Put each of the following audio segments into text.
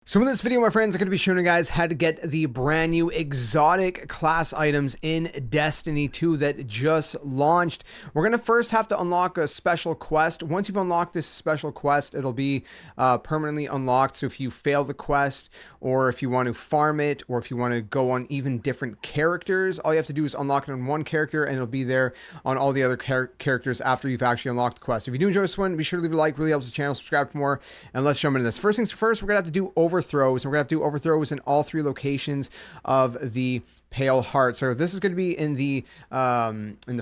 So in this video, my friends, I'm going to be showing you guys how to get the brand new exotic class items in Destiny 2 that just launched. We're going to first have to unlock a special quest. Once you've unlocked this special quest, it'll be permanently unlocked. So if you fail the quest, or if you want to farm it, or if you want to go on even different characters, all you have to do is unlock it on one character and it'll be there on all the other characters after you've actually unlocked the quest. If you do enjoy this one, be sure to leave a like, really helps the channel, subscribe for more, and let's jump into this. First things first, we're going to have to do overthrows, and we're going to have to do overthrows in all three locations of the Pale Heart. So this is going to be in the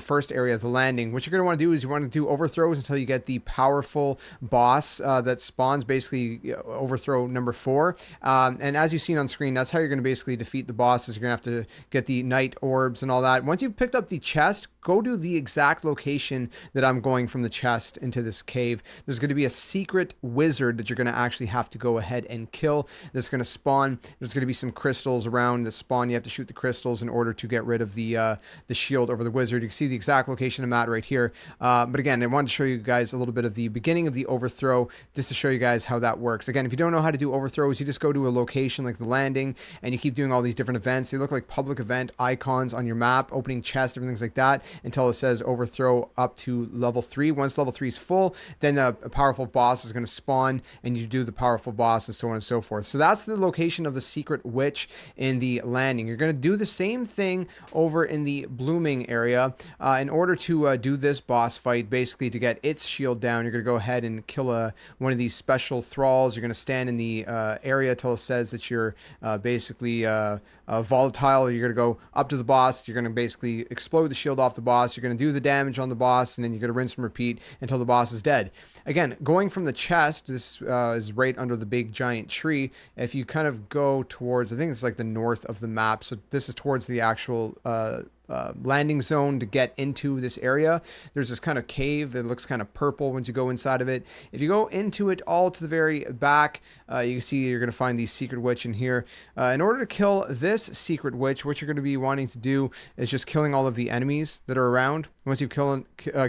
first area of the landing. What you're going to want to do is you want to do overthrows until you get the powerful boss that spawns, basically overthrow number 4. And as you've seen on screen, that's how you're going to basically defeat the bosses. You're going to have to get the night orbs and all that. Once you've picked up the chest, go to the exact location that I'm going from the chest into this cave. There's going to be a secret wizard that you're going to actually have to go ahead and kill. That's going to spawn. There's going to be some crystals around the spawn. You have to shoot the crystals in order to get rid of the shield over the wizard. You can see the exact location I'm at right here. But again, I wanted to show you guys a little bit of the beginning of the overthrow just to show you guys how that works. Again, if you don't know how to do overthrows, you just go to a location like the landing and you keep doing all these different events. They look like public event icons on your map, opening chest, everything's like that, until it says overthrow up to level 3. Once level 3 is full, then a powerful boss is going to spawn and you do the powerful boss and so on and so forth. So that's the location of the secret witch in the landing. You're going to do the same thing over in the blooming area. In order to do this boss fight, basically to get its shield down, you're going to go ahead and kill one of these special thralls. You're going to stand in the area till it says that you're basically volatile. You're going to go up to the boss. You're going to basically explode the shield off the boss. You're going to do the damage on the boss, and then you're going to rinse and repeat until the boss is dead. Again, going from the chest, this is right under the big giant tree. If you kind of go towards, I think it's like the north of the map, so this is towards the actual landing zone to get into this area. There's this kind of cave. It looks kind of purple once you go inside of it. If you go into it all to the very back, you can see you're going to find the secret witch in here. In order to kill this secret witch, what you're going to be wanting to do is just killing all of the enemies that are around. Once you've killed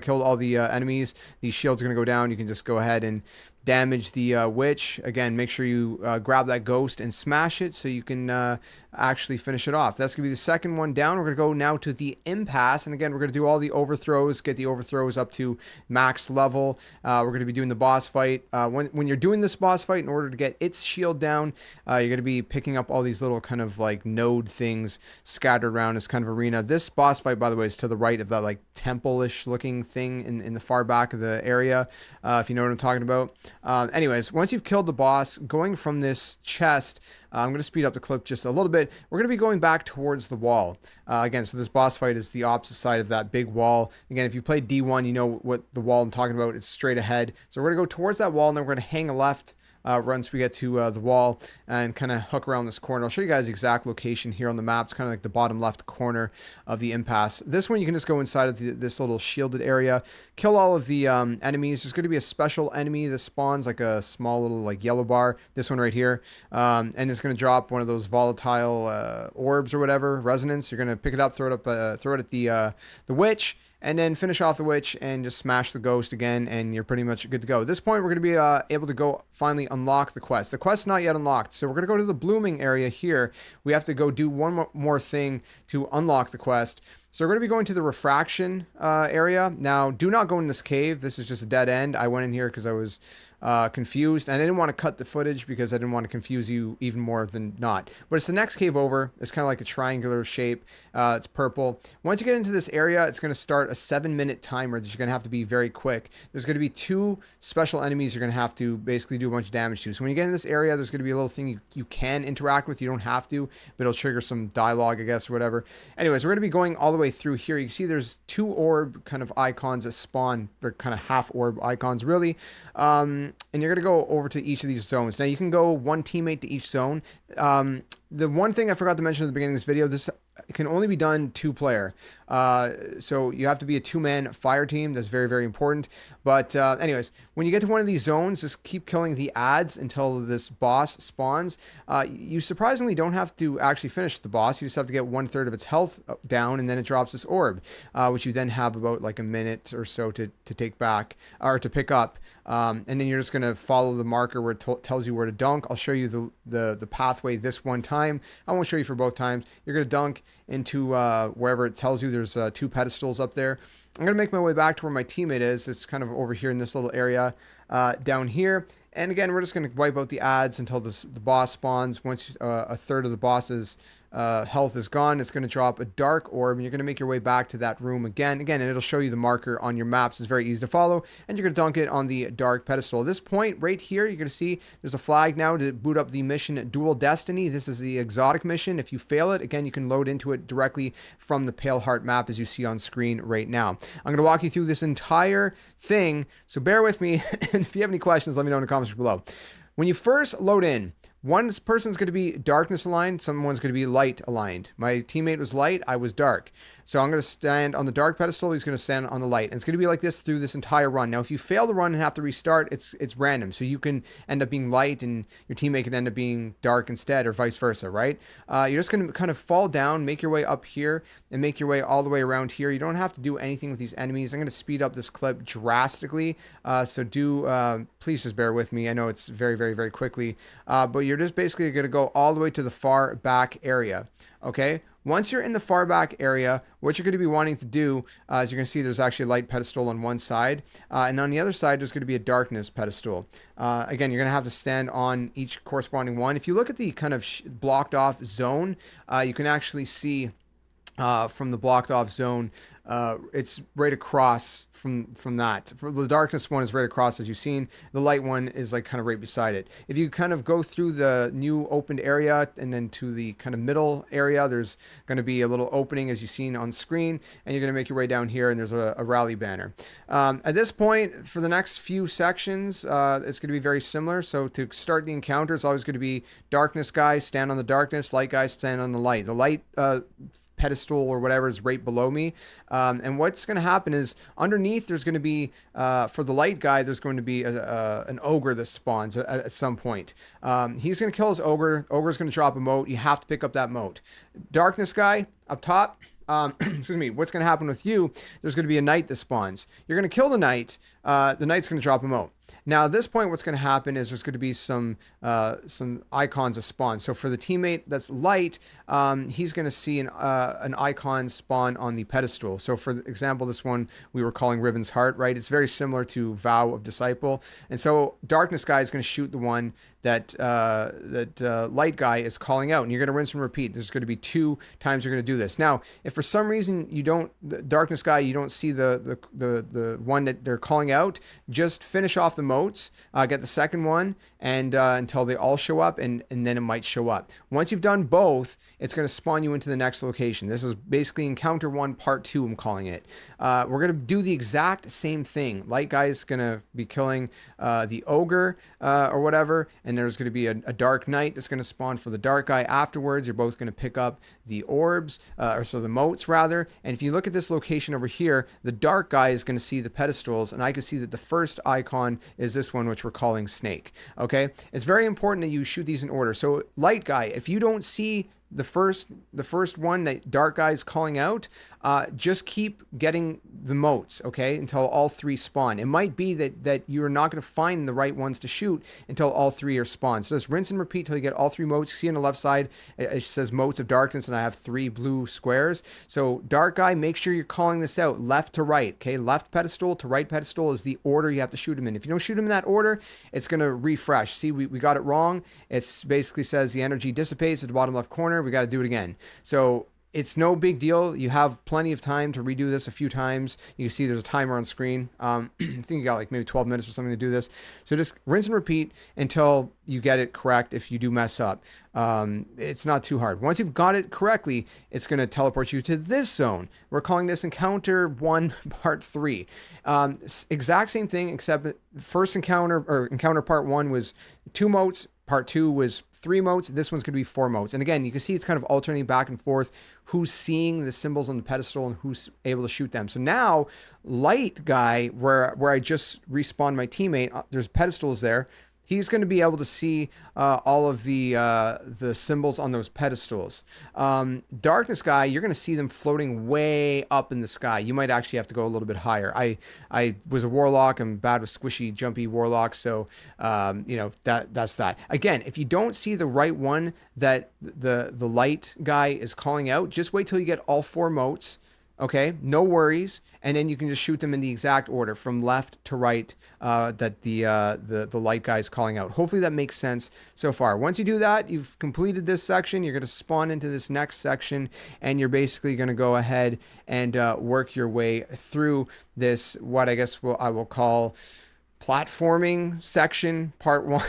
all the enemies, the shield's going to go down. You can just go ahead and damage the witch. Again, make sure you grab that ghost and smash it so you can actually finish it off. That's going to be the second one down. We're going to go now to the Impasse, and again, we're going to do all the overthrows, get the overthrows up to max level. We're going to be doing the boss fight. When you're doing this boss fight, in order to get its shield down, you're going to be picking up all these little kind of like node things scattered around this kind of arena. This boss fight, by the way, is to the right of that like temple-ish looking thing in the far back of the area, if you know what I'm talking about. Anyways, once you've killed the boss, going from this chest, I'm going to speed up the clip just a little bit. We're going to be going back towards the wall. Again, so this boss fight is the opposite side of that big wall. Again, if you played D1, you know what the wall I'm talking about. It's straight ahead. So we're going to go towards that wall, and then we're going to hang a left once we get to the wall and kind of hook around this corner. I'll show you guys the exact location here on the map. It's kind of like the bottom left corner of the Impasse. This one, you can just go inside of this little shielded area, kill all of the enemies. There's going to be a special enemy that spawns like a small little like yellow bar. This one right here. And it's going to drop one of those volatile orbs or whatever, resonance. You're going to pick it up, throw it at the witch, and then finish off the witch and just smash the ghost again, and you're pretty much good to go. At this point, we're going to be able to go finally unlock the quest. The quest's not yet unlocked, so we're going to go to the blooming area here. We have to go do one more thing to unlock the quest. So we're going to be going to the refraction area. Now, do not go in this cave. This is just a dead end. I went in here because I was confused, and I didn't want to cut the footage because I didn't want to confuse you even more than not. But it's the next cave over. It's kind of like a triangular shape. It's purple. Once you get into this area, it's going to start a 7-minute timer that you're going to have to be very quick. There's going to be 2 special enemies you're going to have to basically do a bunch of damage to. So when you get in this area, there's going to be a little thing you can interact with. You don't have to, but it'll trigger some dialogue, I guess, or whatever. Anyways, we're going to be going all the way through here. You can see there's 2 orb kind of icons that spawn. They're kind of half orb icons, really. And you're going to go over to each of these zones. Now, you can go one teammate to each zone. the one thing I forgot to mention at the beginning of this video, this can only be done 2-player. So you have to be a 2-man fire team. That's very, very important. But anyways, when you get to one of these zones, just keep killing the ads until this boss spawns. You surprisingly don't have to actually finish the boss. You just have to get 1/3 of its health down, and then it drops this orb, which you then have about like a minute or so to take back, or to pick up. And then you're just going to follow the marker where it tells you where to dunk. I'll show you the pathway this one time. I won't show you for both times. You're going to dunk into wherever it tells you. There's 2 pedestals up there. I'm going to make my way back to where my teammate is. It's kind of over here in this little area down here. And again, we're just going to wipe out the ads until the boss spawns. Once 1/3 of the boss's health is gone, it's going to drop a dark orb, and you're going to make your way back to that room again, and it'll show you the marker on your maps. It's very easy to follow, and you're going to dunk it on the dark pedestal. At this point right here, you're going to see there's a flag now to boot up the mission Dual Destiny. This is the exotic mission. If you fail it, again, you can load into it directly from the Pale Heart map as you see on screen right now. I'm going to walk you through this entire thing, so bear with me, and if you have any questions, let me know in the comments below. When you first load in, one person's going to be darkness aligned, someone's going to be light aligned. My teammate was light, I was dark. So I'm going to stand on the dark pedestal, he's going to stand on the light. And it's going to be like this through this entire run. Now, if you fail the run and have to restart, it's random. So you can end up being light and your teammate can end up being dark instead, or vice versa, right? You're just going to kind of fall down, make your way up here, and make your way all the way around here. You don't have to do anything with these enemies. I'm going to speed up this clip drastically. So please just bear with me. I know it's very, very, very quickly. But you're just basically going to go all the way to the far back area. Okay, once you're in the far back area, what you're going to be wanting to do, as you can see, there's actually a light pedestal on one side, and on the other side, there's going to be a darkness pedestal. Again, you're going to have to stand on each corresponding one. If you look at the kind of blocked off zone, you can actually see from the blocked off zone, it's right across from that. For the darkness one is right across, as you've seen. The light one is like kind of right beside it. If you kind of go through the new opened area and then to the kind of middle area, there's going to be a little opening as you've seen on screen, and you're going to make your way down here, and there's a rally banner. At this point, for the next few sections, it's going to be very similar. So to start the encounter, it's always going to be darkness guys stand on the darkness, light guys stand on the light. The light pedestal or whatever is right below me, and what's going to happen is underneath there's going to be for the light guy, there's going to be an ogre that spawns at some point. He's going to kill his ogre's going to drop a mote. You have to pick up that mote. Darkness guy up top, excuse me, what's going to happen with you, there's going to be a knight that spawns. You're going to kill the knight knight's going to drop a mote. Now, at this point, what's going to happen is there's going to be some icons that spawn. So for the teammate that's light, he's going to see an icon spawn on the pedestal. So for example, this one we were calling Ribbon's Heart, right? It's very similar to Vow of Disciple. And so Darkness guy is going to shoot the one that light guy is calling out, and you're going to rinse and repeat. There's going to be 2 times you're going to do this. Now, if for some reason you don't, the darkness guy, you don't see the one that they're calling out, just finish off the motes, get the second one, and until they all show up, and then it might show up. Once you've done both, it's going to spawn you into the next location. This is basically Encounter 1 Part 2, I'm calling it. We're going to do the exact same thing. Light guy is going to be killing the ogre or whatever, and there's going to be a dark knight that's going to spawn for the dark guy afterwards. You're both going to pick up the orbs, or so the motes rather. And if you look at this location over here, the dark guy is going to see the pedestals, and I can see that the first icon is this one, which we're calling Snake. Okay, it's very important that you shoot these in order. So light guy, if you don't see the first one that dark guy is calling out, just keep getting the motes, okay, until all 3 spawn. It might be that you're not going to find the right ones to shoot until all 3 are spawned. So just rinse and repeat till you get all 3 motes. You see on the left side it says Motes of Darkness, and I have 3 blue squares. So dark guy, make sure you're calling this out left to right, okay? Left pedestal to right pedestal is the order you have to shoot them in. If you don't shoot them in that order, it's going to refresh. See, we got it wrong. It's basically says the energy dissipates at the bottom left corner. We got to do it again. So it's no big deal. You have plenty of time to redo this a few times. You can see there's a timer on screen. I think you got like maybe 12 minutes or something to do this. So just rinse and repeat until you get it correct. If you do mess up, it's not too hard. Once you've got it correctly, it's going to teleport you to this zone. We're calling this Encounter 1 Part 3. Exact same thing, except first encounter, or Encounter Part 1 was 2 motes. part 2 was 3 motes. This one's going to be 4 motes. And again, you can see it's kind of alternating back and forth who's seeing the symbols on the pedestal and who's able to shoot them. So now, light guy, where I just respawned my teammate, there's pedestals there. He's going to be able to see all of the symbols on those pedestals. Darkness guy, you're going to see them floating way up in the sky. You might actually have to go a little bit higher. I was a warlock. I'm bad with squishy, jumpy warlocks. So, you know, that's that. Again, if you don't see the right one that the light guy is calling out, just wait till you get all 4 motes. Okay, no worries, and then you can just shoot them in the exact order from left to right that the light guy is calling out. Hopefully that makes sense so far. Once you do that, you've completed this section. You're going to spawn into this next section, and you're basically going to go ahead and work your way through this, what I guess I will call platforming section part 1,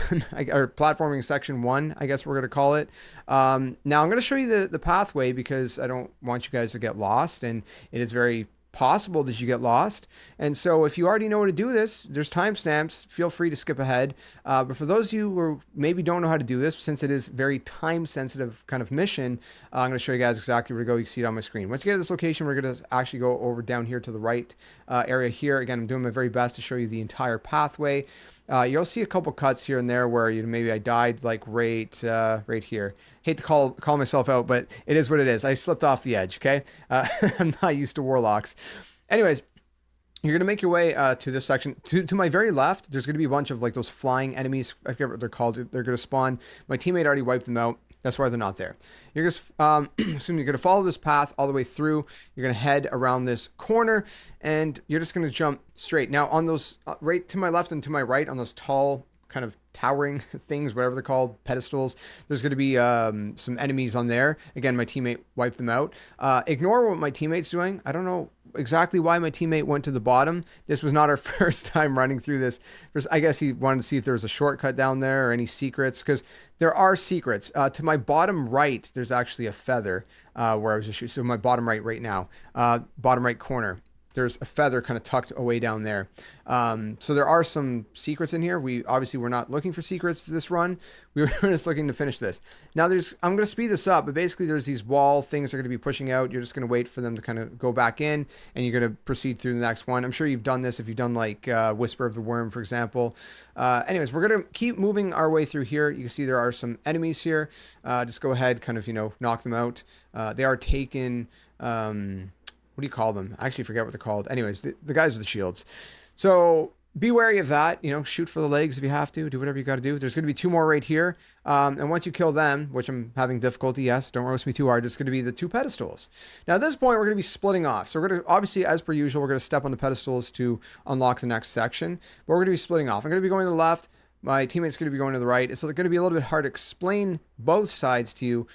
or platforming section 1, I guess we're going to call it. Now I'm going to show you the pathway because I don't want you guys to get lost, and it is very possible that you get lost. And so if you already know how to do this, there's timestamps. Feel free to skip ahead. But for those of you who maybe don't know how to do this, since it is very time sensitive kind of mission, I'm going to show you guys exactly where to go. You can see it on my screen. Once you get to this location, we're going to actually go over down here to the right area here. Again, I'm doing my very best to show you the entire pathway. You'll see a couple cuts here and there where maybe I died like right here. Hate to call myself out, but it is what it is. I slipped off the edge. Okay, I'm not used to warlocks. Anyways, you're gonna make your way to this section. To my very left, there's gonna be a bunch of like those flying enemies. I forget what they're called. They're gonna spawn. My teammate already wiped them out. That's why they're not there. You're just, you're gonna follow this path all the way through. You're gonna head around this corner, and you're just gonna jump straight. Now on those right to my left and to my right, on those tall kind of towering things, whatever they're called, pedestals, there's gonna be some enemies on there. Again, my teammate wiped them out. Ignore what my teammate's doing. I don't know exactly why my teammate went to the bottom. This was not our first time running through this. First, I guess he wanted to see if there was a shortcut down there or any secrets, because there are secrets. To my bottom right, there's actually a feather where I was just shooting. So my bottom right now, bottom right corner, there's a feather kind of tucked away down there. So there are some secrets in here. We're not looking for secrets this run. We were just looking to finish this. Now I'm going to speed this up, but basically there's these wall things that are going to be pushing out. You're just going to wait for them to kind of go back in, and you're going to proceed through the next one. I'm sure you've done this if you've done like Whisper of the Worm, for example. Anyways, we're going to keep moving our way through here. You can see there are some enemies here. Just go ahead, kind of, knock them out. They are taken... what do you call them? I actually forget what they're called. Anyways, the guys with the shields. So be wary of that. Shoot for the legs if you have to. Do whatever you got to do. There's going to be 2 more right here. And once you kill them, which I'm having difficulty, yes, don't roast me too hard, it's going to be the 2 pedestals. Now at this point, we're going to be splitting off. So we're going to, obviously, as per usual, we're going to step on the pedestals to unlock the next section. But we're going to be splitting off. I'm going to be going to the left. My teammate's going to be going to the right. It's going to be a little bit hard to explain both sides to you.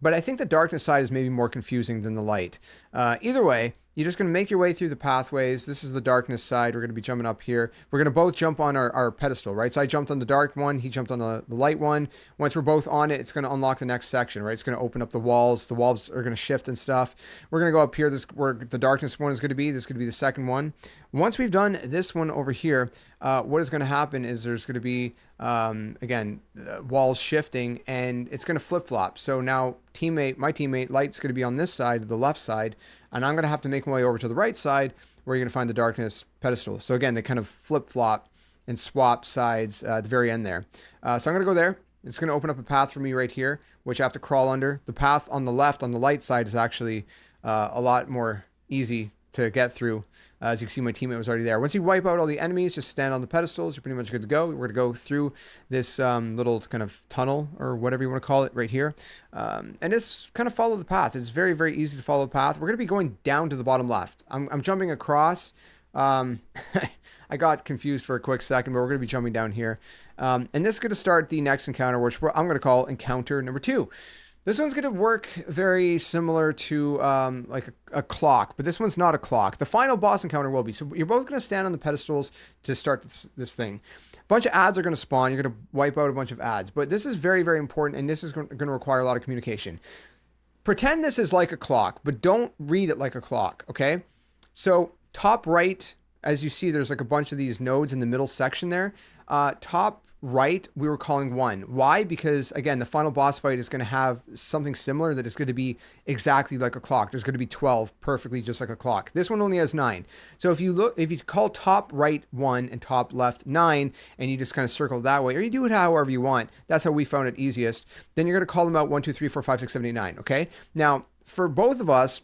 But I think the darkness side is maybe more confusing than the light. Either way, you're just going to make your way through the pathways. This is the darkness side. We're going to be jumping up here. We're going to both jump on our pedestal, right? So I jumped on the dark one. He jumped on the light one. Once we're both on it, it's going to unlock the next section, right? It's going to open up the walls. The walls are going to shift and stuff. We're going to go up here. This where the darkness one is going to be. This is going to be the second one. Once we've done this one over here, what is going to happen is there's going to be, again, walls shifting, and it's going to flip-flop. So now my teammate, Light's going to be on this side, the left side, and I'm going to have to make my way over to the right side where you're going to find the darkness pedestal. So again, they kind of flip-flop and swap sides at the very end there. So I'm going to go there. It's going to open up a path for me right here, which I have to crawl under. The path on the left, on the light side, is actually a lot more easy to get through. As you can see, my teammate was already there. Once you wipe out all the enemies, just stand on the pedestals. You're pretty much good to go. We're going to go through this little kind of tunnel, or whatever you want to call it, right here. And just kind of follow the path. It's very, very easy to follow the path. We're going to be going down to the bottom left. I'm jumping across. I got confused for a quick second, but we're going to be jumping down here. And this is going to start the next encounter, which I'm going to call encounter number 2. This one's going to work very similar to like a clock, but this one's not a clock. The final boss encounter will be. So you're both going to stand on the pedestals to start this thing. A bunch of ads are going to spawn. You're going to wipe out a bunch of ads. But this is very, very important, and this is going to require a lot of communication. Pretend this is like a clock, but don't read it like a clock, okay? So top right, as you see, there's like a bunch of these nodes in the middle section there. Top right, we were calling 1. Why? Because again, the final boss fight is going to have something similar that is going to be exactly like a clock. There's going to be 12 perfectly just like a clock. This one only has 9. So if you call top right 1 and top left 9, and you just kind of circle that way, or you do it however you want, that's how we found it easiest, then you're going to call them out 1, 2, 3, 4, 5, 6, 7, 8, 9. Okay. Now for both of us,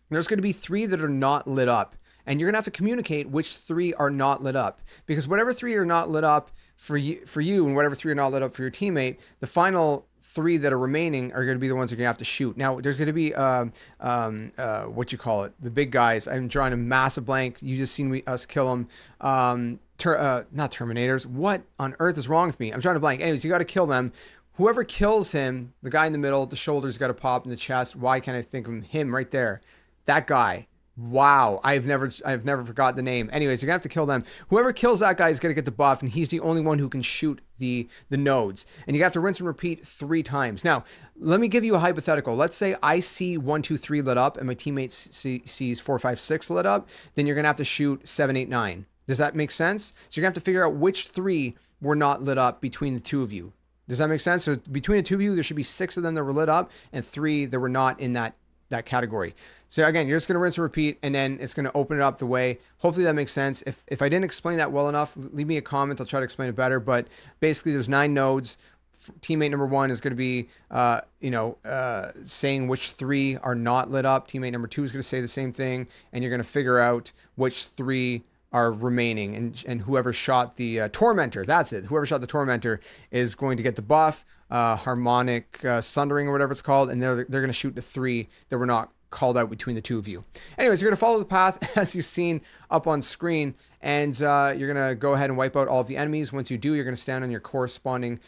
there's going to be 3 that are not lit up, and you're going to have to communicate which 3 are not lit up, because whatever 3 are not lit up for you and whatever 3 are not lit up for your teammate, the final 3 that are remaining are going to be the ones you're going to have to shoot. Now there's going to be what you call it, the big guys. I'm drawing a massive blank. You just seen us kill them. Not Terminators. What on earth is wrong with me? I'm drawing a blank. Anyways, you got to kill them. Whoever kills him, the guy in the middle, the shoulders got to pop in the chest. Why can't I think of him right there? That guy. Wow, I've never forgot the name. Anyways, you're gonna have to kill them. Whoever kills that guy is gonna get the buff, and he's the only one who can shoot the nodes. And you have to rinse and repeat 3 times. Now, let me give you a hypothetical. Let's say I see 1, 2, 3 lit up, and my teammate sees 4, 5, 6 lit up. Then you're gonna have to shoot 7, 8, 9. Does that make sense? So you're gonna have to figure out which 3 were not lit up between the 2 of you. Does that make sense? So between the 2 of you, there should be 6 of them that were lit up, and 3 that were not in that category. So again, you're just going to rinse and repeat, and then it's going to open it up the way. Hopefully that makes sense. If I didn't explain that well enough, leave me a comment. I'll try to explain it better. But basically there's 9 nodes. Teammate number 1 is going to be, saying which 3 are not lit up. Teammate number 2 is going to say the same thing, and you're going to figure out which 3 are remaining, and whoever shot the Tormentor, that's it. Whoever shot the Tormentor is going to get the buff, harmonic sundering or whatever it's called, and they're going to shoot the 3 that were not called out between the 2 of you. Anyways, you're going to follow the path as you've seen up on screen, and you're going to go ahead and wipe out all of the enemies. Once you do, you're going to stand on your corresponding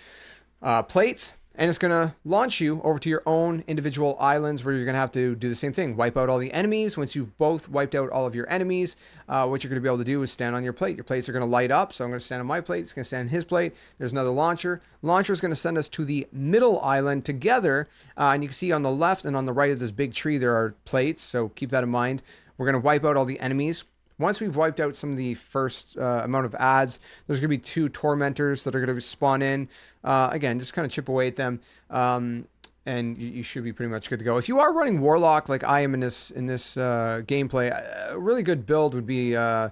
plates, and it's going to launch you over to your own individual islands, where you're going to have to do the same thing. Wipe out all the enemies. Once you've both wiped out all of your enemies, what you're going to be able to do is stand on your plate. Your plates are going to light up. So I'm going to stand on my plate. It's going to stand on his plate. There's another launcher. Launcher is going to send us to the middle island together. And you can see on the left and on the right of this big tree, there are plates. So keep that in mind. We're going to wipe out all the enemies. Once we've wiped out some of the first amount of ads, there's going to be 2 tormentors that are going to spawn in. Again, just kind of chip away at them, and you should be pretty much good to go. If you are running Warlock like I am in this gameplay, a really good build would be a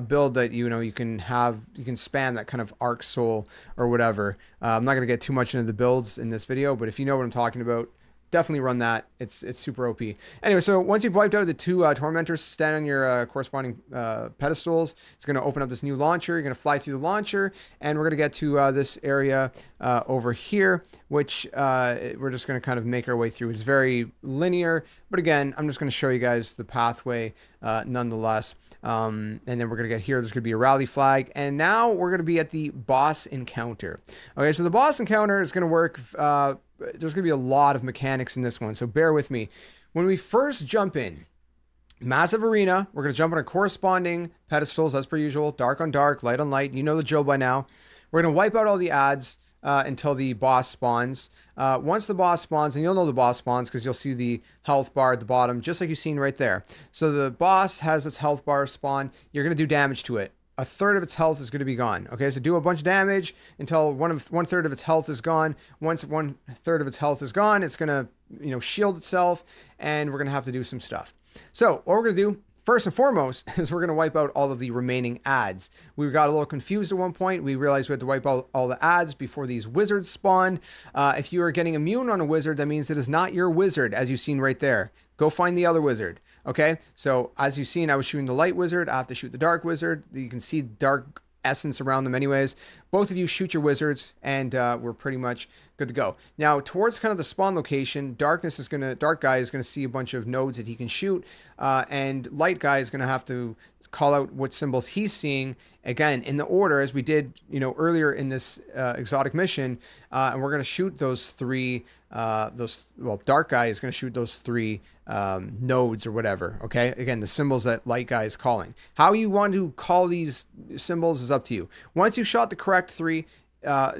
build that you can spam that kind of Arc Soul or whatever. I'm not going to get too much into the builds in this video, but if you know what I'm talking about, definitely run that. It's super OP. Anyway, so once you've wiped out the 2 tormentors, stand on your corresponding pedestals. It's going to open up this new launcher. You're going to fly through the launcher, and we're going to get to this area over here, which we're just going to kind of make our way through. It's very linear, but again, I'm just going to show you guys the pathway nonetheless. And then we're going to get here. There's going to be a rally flag. And now we're going to be at the boss encounter. Okay, so the boss encounter is going to work. There's going to be a lot of mechanics in this one, so bear with me. When we first jump in, massive arena, we're going to jump on our corresponding pedestals as per usual. Dark on dark, light on light. You know the drill by now. We're going to wipe out all the ads until the boss spawns. Once the boss spawns, and you'll know the boss spawns because you'll see the health bar at the bottom, just like you've seen right there. So the boss has its health bar spawn. You're going to do damage to it. 1/3 of its health is going to be gone. Okay, so do a bunch of damage until 1/3 of its health is gone. Once 1/3 of its health is gone, it's going to shield itself, and we're going to have to do some stuff. So what we're going to do first and foremost is we're going to wipe out all of the remaining ads. We got a little confused at one point. We realized we had to wipe out all the ads before these wizards spawned. If you are getting immune on a wizard, that means it is not your wizard, as you've seen right there. Go find the other wizard. Okay, so as you've seen, I was shooting the light wizard. I have to shoot the dark wizard. You can see dark essence around them anyways. Both of you shoot your wizards, and we're pretty much good to go. Now, towards kind of the spawn location, dark guy is gonna see a bunch of nodes that he can shoot, and light guy is gonna have to call out what symbols he's seeing, again in the order as we did earlier in this exotic mission, and we're gonna shoot those 3 dark guy is going to shoot those 3 nodes or whatever. Okay, again, the symbols that light guy is calling. How you want to call these symbols is up to you. Once you've shot the correct 3,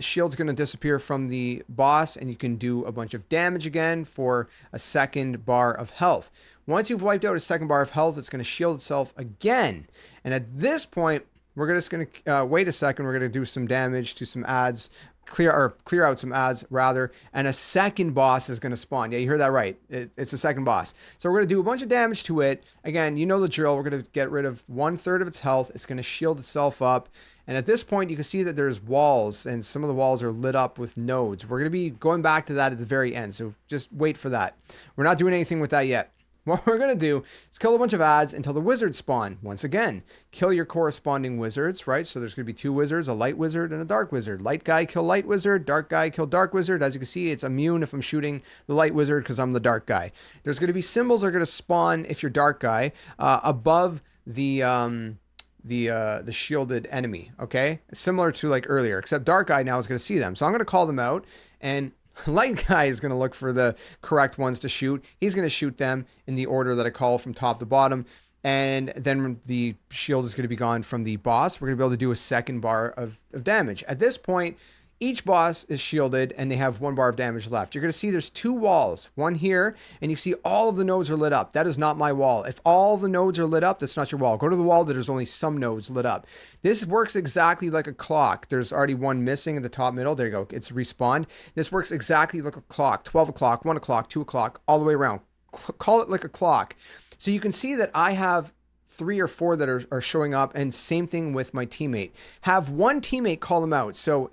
shield's going to disappear from the boss, and you can do a bunch of damage again for a 2nd bar of health. Once you've wiped out a 2nd bar of health, it's going to shield itself again, and at this point we're just going to wait a second. We're going to do some damage to some ads, clear out some ads rather, and a second boss is going to spawn. Yeah, you heard that right. It's a second boss. So we're going to do a bunch of damage to it. Again, you know the drill. We're going to get rid of 1/3 of its health. It's going to shield itself up. And at this point, you can see that there's walls, and some of the walls are lit up with nodes. We're going to be going back to that at the very end, so just wait for that. We're not doing anything with that yet. What we're going to do is kill a bunch of ads until the wizards spawn. Once again, kill your corresponding wizards, right? So there's going to be 2 wizards, a light wizard and a dark wizard. Light guy, kill light wizard. Dark guy, kill dark wizard. As you can see, it's immune if I'm shooting the light wizard because I'm the dark guy. There's going to be symbols that are going to spawn if you're dark guy above the shielded enemy, okay? Similar to like earlier, except dark guy now is going to see them. So I'm going to call them out, and light guy is going to look for the correct ones to shoot. He's going to shoot them in the order that I call from top to bottom. And then the shield is going to be gone from the boss. We're going to be able to do a second bar of damage. At this point, each boss is shielded and they have 1 bar of damage left. You're going to see there's 2 walls, one here, and you see all of the nodes are lit up. That is not my wall. If all the nodes are lit up, that's not your wall. Go to the wall that there's only some nodes lit up. This works exactly like a clock. There's already one missing in the top middle. There you go. It's respawned. This works exactly like a clock. 12 o'clock, 1 o'clock, 2 o'clock, all the way around. Call it like a clock. So you can see that I have 3 or 4 that are showing up, and same thing with my teammate. Have one teammate call them out. So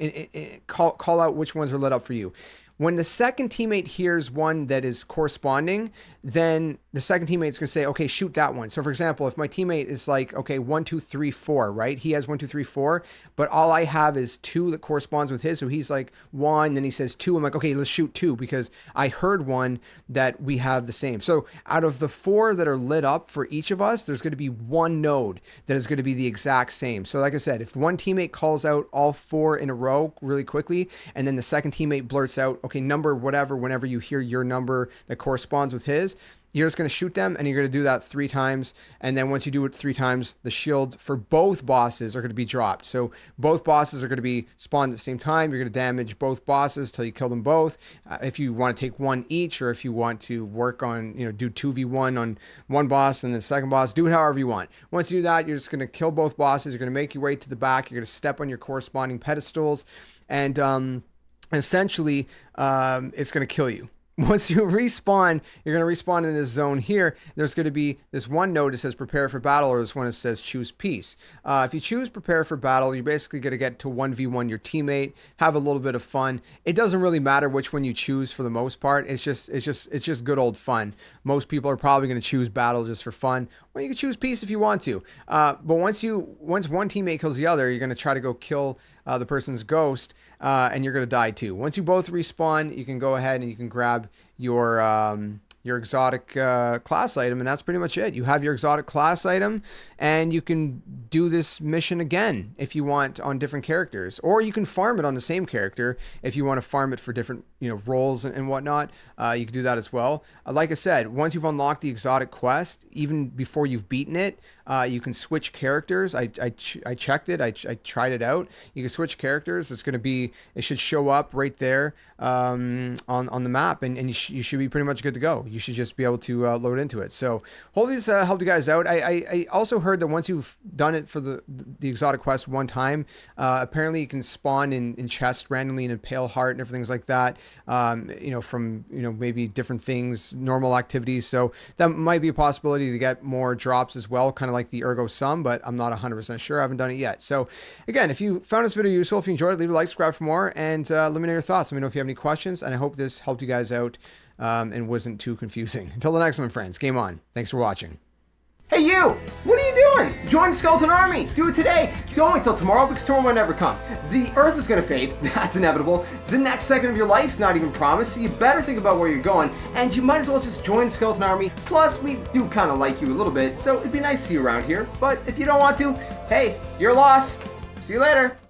call out which ones are lit up for you. When the second teammate hears one that is corresponding, then the second teammate is going to say, okay, shoot that one. So for example, if my teammate is like, okay, 1, 2, 3, 4, right? He has 1, 2, 3, 4, but all I have is 2 that corresponds with his. So he's like 1, then he says 2. I'm like, okay, let's shoot 2 because I heard one that we have the same. So out of the 4 that are lit up for each of us, there's going to be 1 node that is going to be the exact same. So like I said, if one teammate calls out all 4 in a row really quickly, and then the second teammate blurts out, okay, number whatever, whenever you hear your number that corresponds with his, you're just going to shoot them, and you're going to do that 3 times. And then once you do it 3 times, the shield for both bosses are going to be dropped. So both bosses are going to be spawned at the same time. You're going to damage both bosses till you kill them both. If you want to take 1 each, or if you want to work on, do 2v1 on one boss and then the second boss, do it however you want. Once you do that, you're just going to kill both bosses. You're going to make your way to the back. You're going to step on your corresponding pedestals, and essentially it's going to kill you. Once you respawn, you're going to respawn in this zone here. There's going to be this one node that says prepare for battle, or this one that says choose peace. If you choose prepare for battle, you're basically going to get to 1v1 your teammate, have a little bit of fun. It doesn't really matter which one you choose for the most part. It's just good old fun. Most people are probably going to choose battle just for fun. Or you can choose peace if you want to. But once one teammate kills the other, you're going to try to go kill the person's ghost, and you're going to die too. Once you both respawn, you can go ahead and you can grab your exotic class item, and that's pretty much it. You have your exotic class item, and you can do this mission again if you want on different characters, or you can farm it on the same character if you want to farm it for different roles and whatnot. You can do that as well. Like I said, once you've unlocked the exotic quest, even before you've beaten it, you can switch characters. I checked it. I tried it out. You can switch characters. It should show up right there on the map, and you should be pretty much good to go. You should just be able to load into it. So hopefully this helped you guys out. I also heard that once you've done it for the exotic quest one time, apparently you can spawn in chests randomly in a pale heart and everything like that. From maybe different things, normal activities. So that might be a possibility to get more drops as well, kind of like the Ergo Sum, but I'm not 100% sure. I haven't done it yet. So again, if you found this video useful, if you enjoyed it, leave a like, subscribe for more, and let me know your thoughts. Let me know if you have any questions, and I hope this helped you guys out and wasn't too confusing. Until the next one, friends, game on. Thanks for watching. Hey you! What are you doing? Join the Skeleton Army! Do it today! Don't wait till tomorrow, because tomorrow might never come. The Earth is gonna fade, that's inevitable. The next second of your life's not even promised, so you better think about where you're going, and you might as well just join the Skeleton Army. Plus, we do kind of like you a little bit, so it'd be nice to see you around here. But if you don't want to, hey, your loss. See you later.